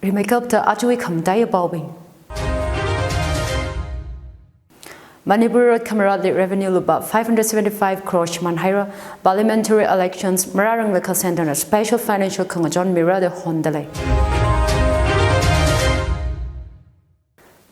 Remakeup the Ajui Kam Daya Bowing. Manipur Road Kamarad revenue about 575 crores Manhaira, parliamentary elections, Mararang Local Center, and special financial Kangajon Mira the Hondale.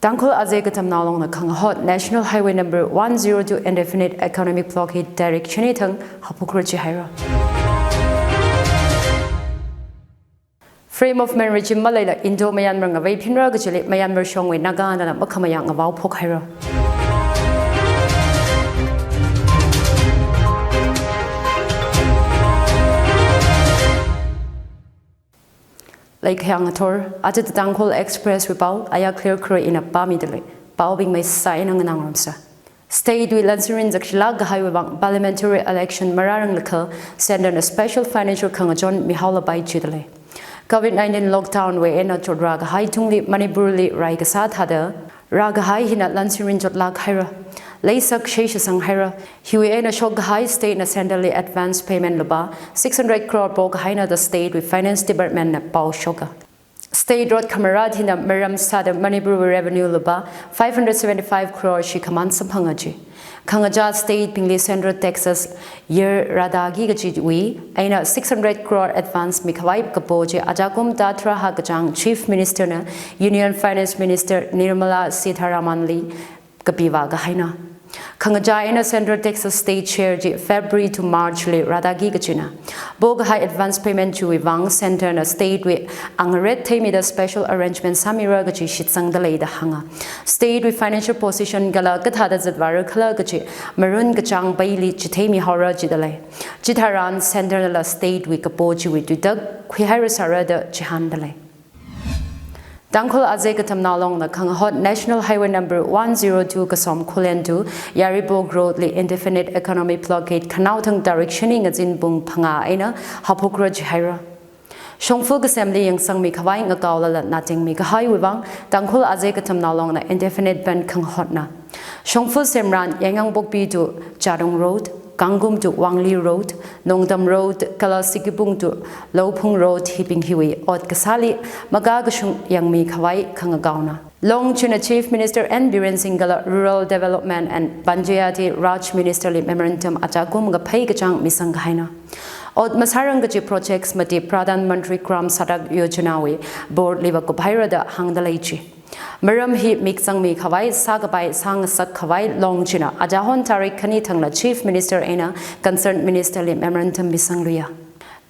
Tangkhul Azekatam Nalong the Kanghot National Highway number 102 indefinite economic blockade direction itang Hapukrochi Hira. Free movement regime Malay Indo Myanmar away Pinra Gajili Myanmar Shongway Nagan and Makamayang about Pokhira. Like Hangator, at the Tangkhul Express Ripau, Ayahclear Kharay in a Bamidale, Baobing may sign on an Angramsa. State with Lancerin Zakshlag Highway parliamentary election Mararang Local send on a special financial Kangajon Mihala by Chidale. COVID-19 lockdown way in a Chodrag High Tungli Manipurli Raigasat Hada, Raga High Hinat Lancerin Jotlag Hira. Laysak Sheshasang Hira, Huey a Shog High State na Sendali advance payment Luba, 600 crore Bog Haina the state with finance department na Pau Shoka. State road Kamarad Hina Meram Sada Manipur revenue Luba, 575 crore Shikaman Sampangaji. Kangaja State Pingli Central Texas year Radagi Gaji Aina 600 crore advance Mikawai Kapoje Ajakum Datra Hagajang Chief Minister na Union Finance Minister Nirmala Sitharamanli Kapiva Gahaina. Kangaja in a Central Texas State Chair February to March le Radagi Gachina. Bog High Advance Payment to Wang Center in a state with Angret Tamida special arrangement Samira Gachi Shitsang Dalay the Hanga. State with financial position Gala Gatada Zadvara Kala Gachi Maroon Gachang Bailey Chitami Hora Jidale. Jitaran Center in a state with Kapoji with Dudak Quiharisara the Chihandale. Tangkhul Azekatam Nalong the Kanghot National Highway number 102 Kasom Kulendu, Yaribog Road li indefinite economic blockade Kanautang directioning as in Bung Panga Aina, Hapokraj Hira. Shongfug Assembly Yang Sang Mikawai Ngakawla Nating Mikahai Wibang, Tangkhul Azekatam Nalong the indefinite Ben Kanghotna. Shongfu Semran Yangang Bokbi to Jadong Road. Kangum to Wangli Road, Nongdam Road, Kalasikipung to Lopung Road, Hipping Hiwi, Ot Kasali, Magagashung Yangmi Kawai, Kangagauna. Long China Chief Minister and Biren Singala Rural Development and Banjayati Raj Ministerly Memorandum Atagum Gapai Gachang Misanghaina. Ot Masarangaji projects Mati Pradhan Mantri Kram Sadak Yojanawi, Board Liva Kophaira da Hangdalaichi. Maram hi mixang mi Kharai Sagabai Sang Sak Kharai Long China Ajahon Tarik Kanitangla Chief Minister Ena Concerned Ministerly Memorandum Bisangria.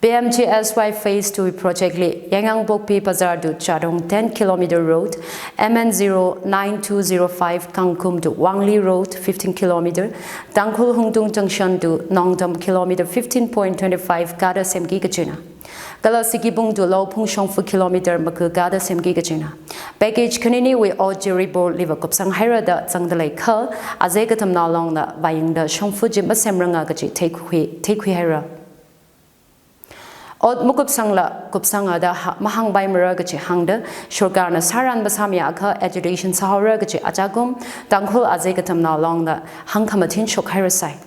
BMGSY Phase 2 project li Yangang Bokpi Bazar to Chadong 10 km road, MN09205 Kangkum to Wangli Road 15 km, Tangkhul Hungtung Junction to Nongdam km 15.25 Gada Semgi Gachina. Kala Sikibung to Lopung Shongfu kilometer Makugada Semgi Gachina. Package Kanini we all jury board live a Kopsang Hira da Zangdalai Ka, Azekatam Nalong the buying the Shongfu Jimba Semranga Gachi take Hira. Od Mukup Sangla, Kupsanga da Mahang by Muragachi Hangda, Shorgarna Saran Basamiaka, Education Saharagachi Ajagum, Tangkhul Azekatam Nalong the Hangkamatin Shokhairasai.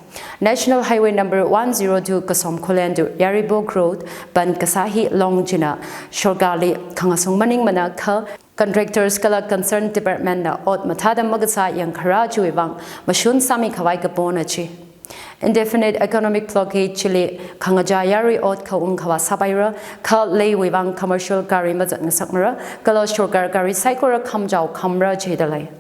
National Highway number 102 Kasom Kulendu, Yaribog Road, Ban Kasahi Long Jina, Shorgali, Kangasung Maning Manaka, Contractors Kala Concerned Department na Od Matada Magasa Yang Karaju Ivang, Mashun Sami Kawai Gabonachi. Indefinite economic blockade Chile, Kangajayari Od Kaung Kawa Sabaira, Ka Lay Wivang commercial Gari Mazat Nasakmara, Kala Shorgar Gari Saikora Kamjao Kamra Jedalay.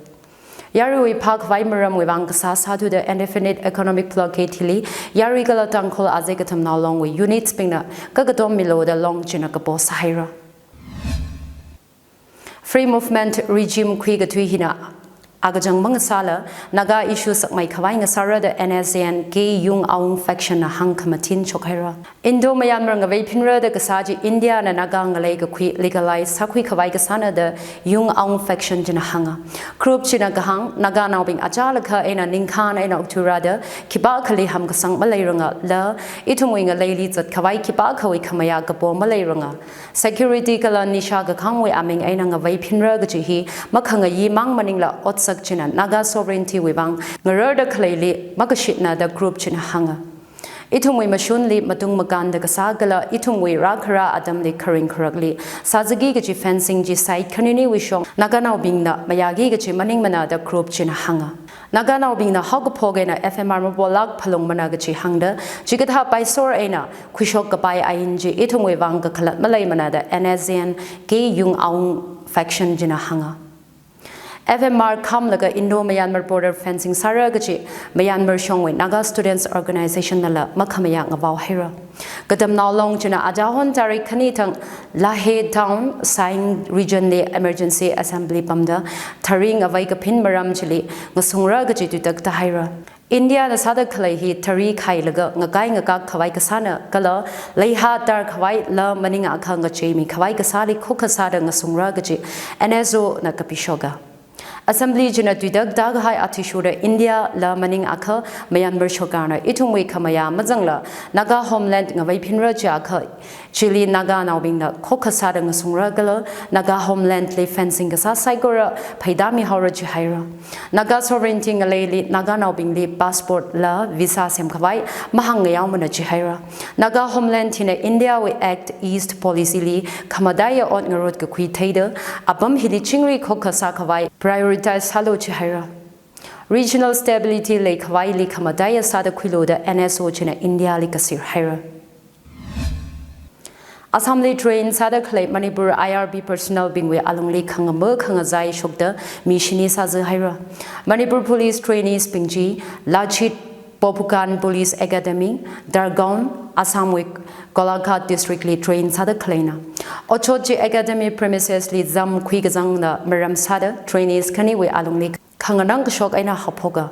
Yari Park Vaimaram Wivang Sasa to the indefinite economic blockade Hili, Yari Gala Tangkhul Azekatam Nalong with units Pina, Gagadom Milo the Long Chinakabo Sahira. Free movement regime Kuigatui Agajang Mangasala, Naga issues my Kawanga Sara, the NSAN, Gay Yung Aung faction, Hankamatin Chokera. Indo Myanmar of Pinra, the Kasaji, India, and Nagang Lega legalized Sakui Kawaigasana, the Yung Aung faction Jinahanga. Krup Chinagahang, Nagana being Ajalaka in a Ninkan and Octurada, Kibakali Hamkasang Malayunga, La, Itumwing a lady that Kawai Kibaka, Kamaya Gabo Malayunga. Security Kala Nishaga Kangwe Aming Ainang of Pinra Gajihi, Makanga Yi Mang Maningla, China Naga sovereignty wibang ngarada klayli magashitna the group china hanga Itungwi mashunli matung maganda kasagala itungwi rakhara adamli karing karakli sajagi gaji fencing ji side kanini wishong naganau bingna mayagi gaji maning manada group chin hanga naganau bingna hogpogena FMR mabolak phalong mana gaji hangda jigatha paisor aina khishok kapai ainji itungwi wanga khalat malai manada NSN ke yung aung faction jina hanga FMR Kamlaga Indo-Myanmar Border Fencing Saragaji, Myanmar Shongwe Naga Students Organization Nala Makamayang about Hira. Gadam now long Jina Ajahon Tari Kanitang Lahe Town, Saing Region Le Emergency Assembly Pamda, Taring Avaika Pin Maram Chili, Masungragaji to Dr. Hira. India the Sada Kalahi, Tari Kailaga, Nagai Nagak Kawai Kasana, Kala, Leha Dar Kawai, La Maninga Kanga Jamie, Kawai Kasali, Kokasada, Nasungragaji, and Ezo Nakapishoga. Assembly Jina Dudak Daghai Atishura India La Maning Aka Myanmar Shogana Itungwe Kamaya Mazangla Naga Homeland Ngavai Pinra Jaka Chili Naga Naubinga Kokasada Ngasungragala Naga Homeland Le Fencing Gasa Saigora Paidami Hora Jihaira Naga Sovereignty Ngaleli Naga Naubingli Passport La Visa Semkavai Mahangayamana Jihaira Naga Homeland Tina India we Act East Policy Li Kamadaya on Ngarod Gakui Tader Abam Hili Chingri Kokasakavai Prioritize Halo Chihira. Regional stability like Hawaii Kamadaya Sada Quiloda NSO China India Likasir Hira. Assembly train Sada Clay Manipur IRB personnel bingwe alongli Kangama Kangazai Shokda Mishini Saza Hira. Manipur police trainees Pingji, Lachit Popukan Police Academy, Dargaon, Assam Week, Golaghat District Li train Sada Kalena. Ochoji Academy premises Li Zam Kwigazang na Maram Sada, trainees Kaniwe Alongli, Kanganang Shok Aina Hapoga.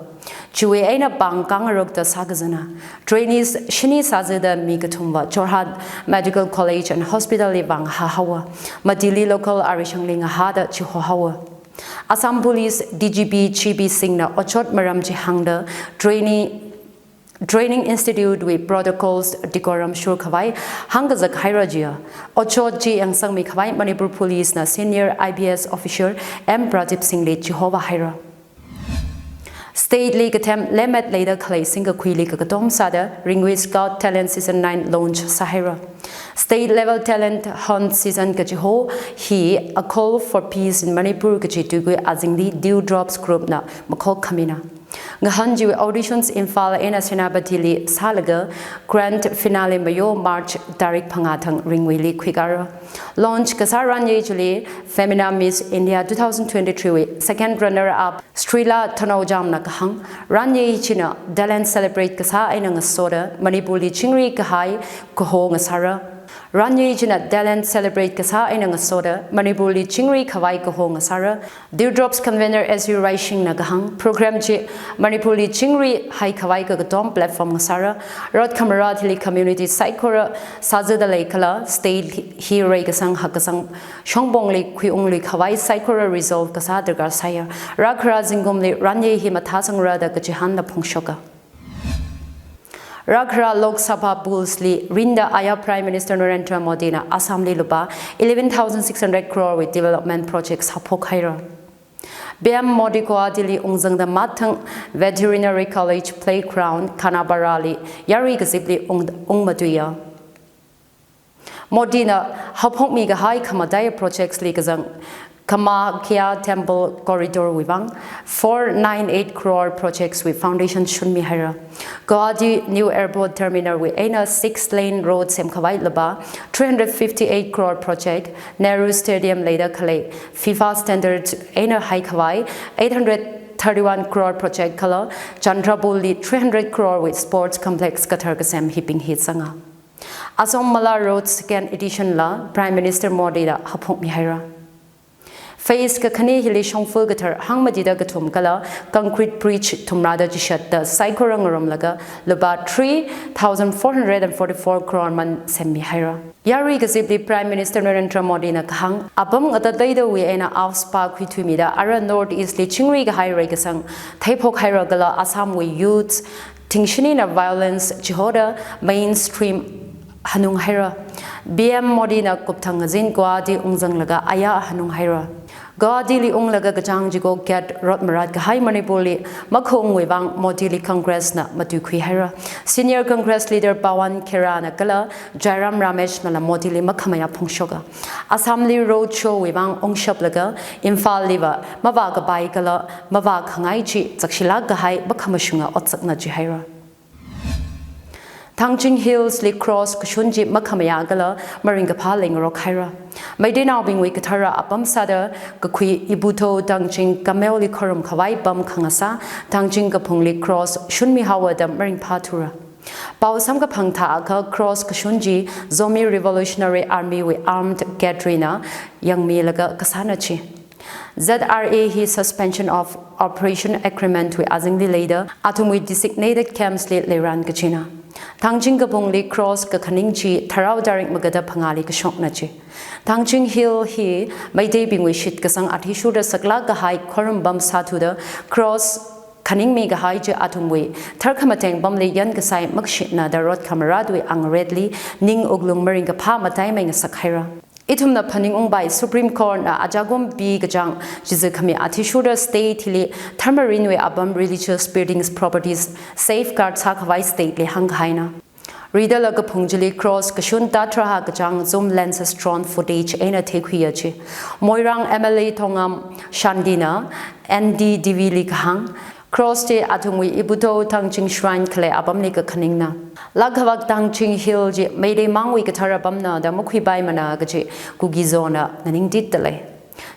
Chue Aina Bang Kangarok the Sagazana. Trainees Shini Sazada Migatumba, Jorhat Medical College and Hospital Li Bang Hahawa, Madili Local Arishangling Hada Chihohawa. Assam Police DGP Chibi Singna Ochot Maram Jihangda, Training Institute with Protocols Decorum Shur Kawai, Hangazak Hirajia, Ochot Ji and Sangmi Kawai Manipur Police na Senior IBS Officer M. Pradip Singh Le Jehovah Hira. State League attempt Lemet later clay single Quili Kakatom Sada, Ringway Scout Talent Season 9 launch Sahara. State level talent hunt season Gajiho, he a call for peace in Manipur Gajitugwe Azingli Dewdrops group na Makok Kamina. Ngahanji auditions in Fala Ena Senabatili Salaga, Grand Finale Mayo March Tarik Pangatang Ringwili Kwigara. Launch Kasaran Yejuli, Femina Miss India 2023 second runner up Strila Tanojam Nakahang, Ranye China, Dalan celebrate Kasa Inang Soda, Manipuli Chingri Kahai, Koho Ngasara. Ranye Jina Dalan celebrate Kasa Inang Soda, Manipuli Chingri Kawai Kohong Sara, Dewdrops convener as you Raishing Nagahang, Program J Manipuli Chingri Hai Kawai Gatom platform Sara, Rod Kamaratili Community Saikora, Sazada Laikala, State Hire Gasang Hakasang, Shongbongli Kuyongli Kawai Saikora resolve Kasadagar Saya, Rakra Zingumli Ranye Himatasang Rada Gajihanda Pongshoka. Rakra Lok Sabha Bulsli, Rinda Aya Prime Minister Narendra Modi na Assam li lupa 11,600 crore with development projects Hapok Haira. BM Modi ko adili ungzang da matang Veterinary College Playground Kanabarali Yari Gazibli Ungmaduya. Modi na Hapok Miga Hai Kamadaya projects li gazang Kamakya Temple Corridor Wivang, 498 crore projects with Foundation Shunmi Hira. Goadi New Airport Terminal with Aina 6-lane road Semkawai Laba, 358 crore project, Nehru Stadium Later Kalei, FIFA Standards Aina Hai Kawai, 831 crore project Kala, Chandrabuli 300 crore with Sports Complex Katargasem Hipping Hitsanga. Asom Mala Road Second Edition La, Prime Minister Modi da Hapok Mihira. Face ka khani hili shongful gathar hangmadida gathum kala concrete bridge tumrada jishat the saikorang laga laba 3,444 crore man semmi haira yari gazibli Prime Minister Narendra Modi na kahang apam atadai da we ena avspa khwithumida ara north east li chingri ga haira gasang thaipok haira gala Assam we youths tingshini na violence jihoda mainstream Hanung Haira BM Modi na Kuptangazin Gwadi Ungzang Laga Aya Hanung Haira Godili unglaga gajang jigo get rot marat gahai manipuli makhong webang modili congress na matukhui haira senior congress leader Pawan Khera na kala Jairam Ramesh na modili makhamaya phongshoga assembly road show webang ongshap laga Imphal liva mawaga bai kala mawa khangai ji chakshila gahai bakhamashunga otsakna ji haira Tangkhul Hills li cross kushunji makhamaya gala maringa paling ro khaira maide naw bing we kathara apam sada kakhui ibuto Tangkhul kamel li khorum khawai bam khangasa Tangkhul kapung li cross shunmi hawa da maring pathura Pau samka phangtha ka cross kushunji zombie revolutionary army we armed gatrina young me laga kasana chi ZRA he suspension of operation agreement with Azingli leader atum we designated camps le ran kachina Tangkhul kapung li cross ka khaning chi tharau direct magada phangali ka shok na chi Tangkhul Hill hi maide bing we shit ka sang athi shu da sakla ka hai khorum bam sathu da cross khaning mi ga hai je atum we thar khamateng bam le yan ka sai makshit na da rot camera we ang redly ning oglung maring ka pha matai mai nga sakhaira Itumna paning ungbai Supreme Court na ajagom bi gajang jize khami athishura state hili thermarin we abam religious buildings properties safeguard sakhawai state le hanghaina Reader laga pungjili cross kashun tatra ha gajang zoom lenses drawn footage ena thekhuya chi Moirang MLA thongam Shandina NDDV li khang Cross de atungwi ibuto Tangkhul shrine khle abamni ka khaningna laghawak Tangkhul Hill je meide mangwi ka thara bamna da mukhi bai mana ga je kugi zona naning dit tale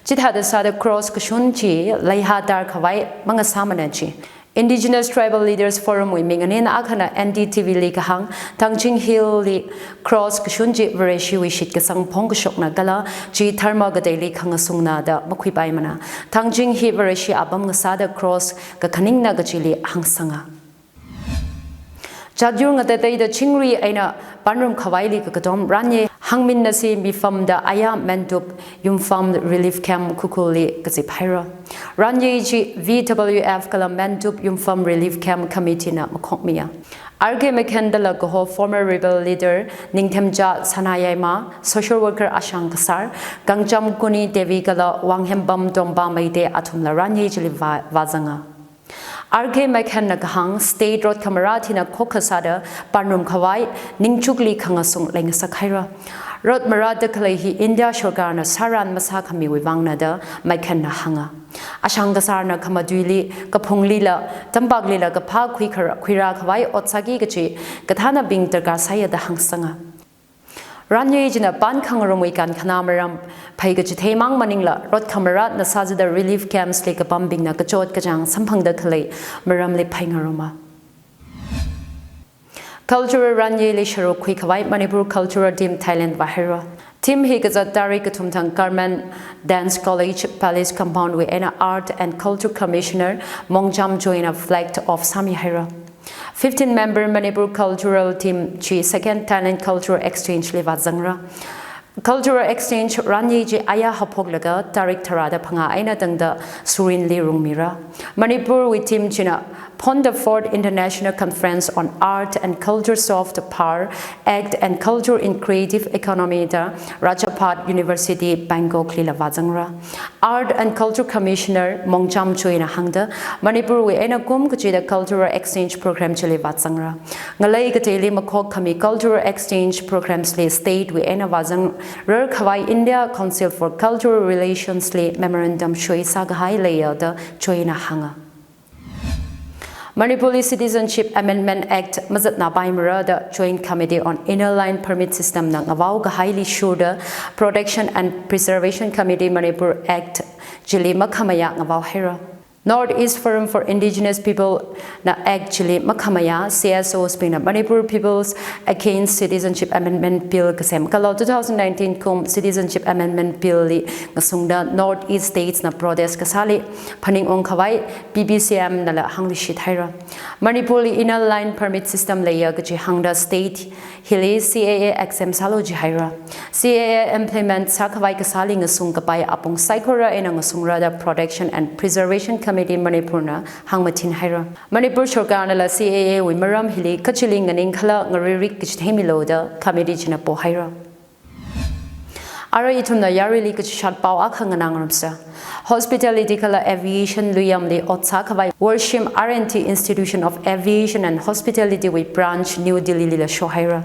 chitha da sa cross ka shun chi laiha dar khawai manga samana chi Indigenous Tribal Leaders Forum we minganin akhana NDTV li ka hang Tangkhul Hill li cross ka shun ji vereshi we shit ka sang phong ka shokna gala ji tharma ga daily khanga sungna da mukhi bai mana Tangkhul hi vereshi abam nga sa da cross ka khaning na ga chili hang sanga Chadyur nga tatay da chingri aina panrum khawai li ka kadom ranye hangmin na si mifam da aya mentup yumfam relief camp kukuli kasi paira ranye ji VWF kala mentup yumfam relief camp committee na makhokmiya RK Mekhendala ko former rebel leader Ningthemja Sanayama social worker Ashang Kasar Gangjam Kuni Devi kala wanghembam domba maide atumla ranye ji wazanga RK Mekhen Nagahang State Road Kamaratina Kokasada Panrum Kawai Ningchukli Kangasung Lengasakhaira Road Marada Kalehi India Shogana Saran Masakami Wivangna da Mekhen Hanga Ashangasarna Kamaduili Kapunglila Tambaglila Gapa Kwira Kawai Otsagi Gachi Gathana Bing Tergasaya da Hangsanga Ranye jina ban kangarumwi kan kanamaram paiga jithe mang maningla rot kamarat na sajada relief camps le ka bombing na kachot kajang samphangda khalai maram le phaingaruma Cultural Ranye le sharo khui khawai Manipur Cultural Team Thailand Bahira Team hi gaza tari katumthang Carmen Dance College Palace Compound we ena Art and Culture Commissioner Mongjam joina flagged of Sami Hira 15-member Manipur Cultural Team chi second Talent Cultural Exchange le wazangra Cultural Exchange Ranye ji aya hapoglaga tarik tharada phanga aina tangda Surin li rungmira Manipur with team china Ponda Ford International Conference on Art and Culture Soft Power Act and Culture in Creative Economy da Rajapat University Bangkok lila wazangra Art and Culture Commissioner Mongjam Choina hangda Manipur we ena kum kuchida Cultural Exchange Program chile wazangra ngalai kateli makhok khami Cultural Exchange Programs le state we ena wazang Rer Khawai India Council for Cultural Relations le memorandum shoi sagahai layer da choina hanga Manipuri Citizenship Amendment Act Mazatna Baimara the Joint Committee on Inner Line Permit System Nang Avau Highly Sure Protection and Preservation Committee Manipur Act Jili Makamaya Ngavau Hera Northeast Forum for Indigenous People na actually Makamaya CSO Spina Manipur Peoples Against Citizenship Amendment Bill Kasem Kalau 2019 kum Citizenship Amendment Bill li ngasungda Northeast States na protest kasali paning ong kawai BBCM na la hangli shit haira Manipur li Inner Line Permit System layer gaji hangda state hili CAA XM salo ji haira CAA implement sakawai kasali ngasung kapay apong saikora ina ngasungra da Protection and Preservation Committee Manipur na hangmatin haira Manipur Sarkar na la CAA wi maram hili kachiling nganing khala ngaririk kichthemilo da committee china po haira Ara itumna yarili ka chat pau akhang nangamsa. Hospitality kala aviation luyam le Otsakavai Worship R&T Institution of Aviation and Hospitality with branch New Delhi lila shohaira.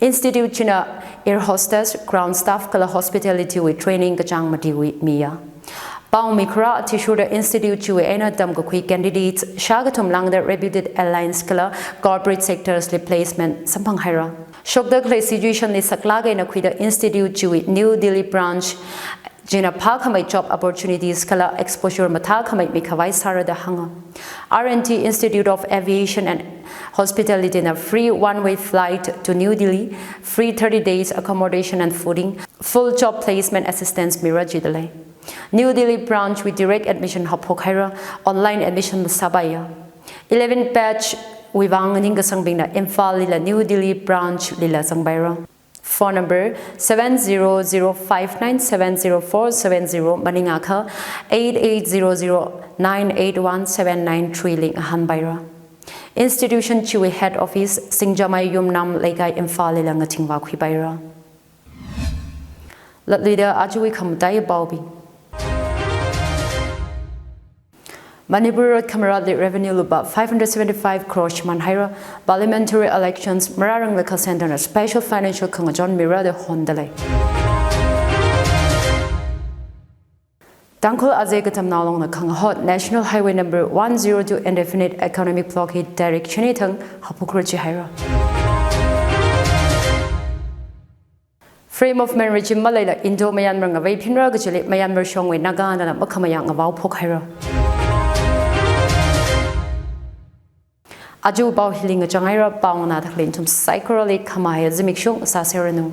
Institute china air hostess ground staff kala hospitality with training kachang mati with Mia. Pau Mikra Tishura Institute chu ena tam ko kui candidates shagatum lang the reputed airlines kala corporate sectors replacement sampang haira. Shokda klay situation ni saklaga na kui the institute chu New Delhi branch Jina Pakamai job opportunities kala exposure matakamai mikawai sara da hanga. R&T Institute of Aviation and Hospitality na free one-way flight to New Delhi, free 30 days accommodation and fooding, full job placement assistance mirajidale. New Delhi branch with direct admission hapokhaira, online admission sabaya. 11 batch wivang ninga sangbing na Imphal lila New Delhi branch lila sangbayra. Phone number 70059704770 Maningaka 8800981793 link Hanbaira. Institution Chiwi Head Office Singjamai Yumnam Legai Imphal lila ngatingwa kwibaira. Latlida Ajui Kamdai Baubi. Manipur Road Camera revenue luba 575 crores manhaira parliamentary elections Mararang Local Center special financial Kangajon Mira de Hondale. Tangkhul Azekatam Nalong the Kanghot National Highway number 102 indefinite economic blockade direction itang Hapukrochi Hira. Free movement regime Malaya Indo Myanmar Ngavay Pinra Gajali Myanmar Shongwe Nagana Makamayang Avau Pokhira. Aju bau hiling jangaira bau na thaklin tum psychology khamaya zimikshung sa seranu.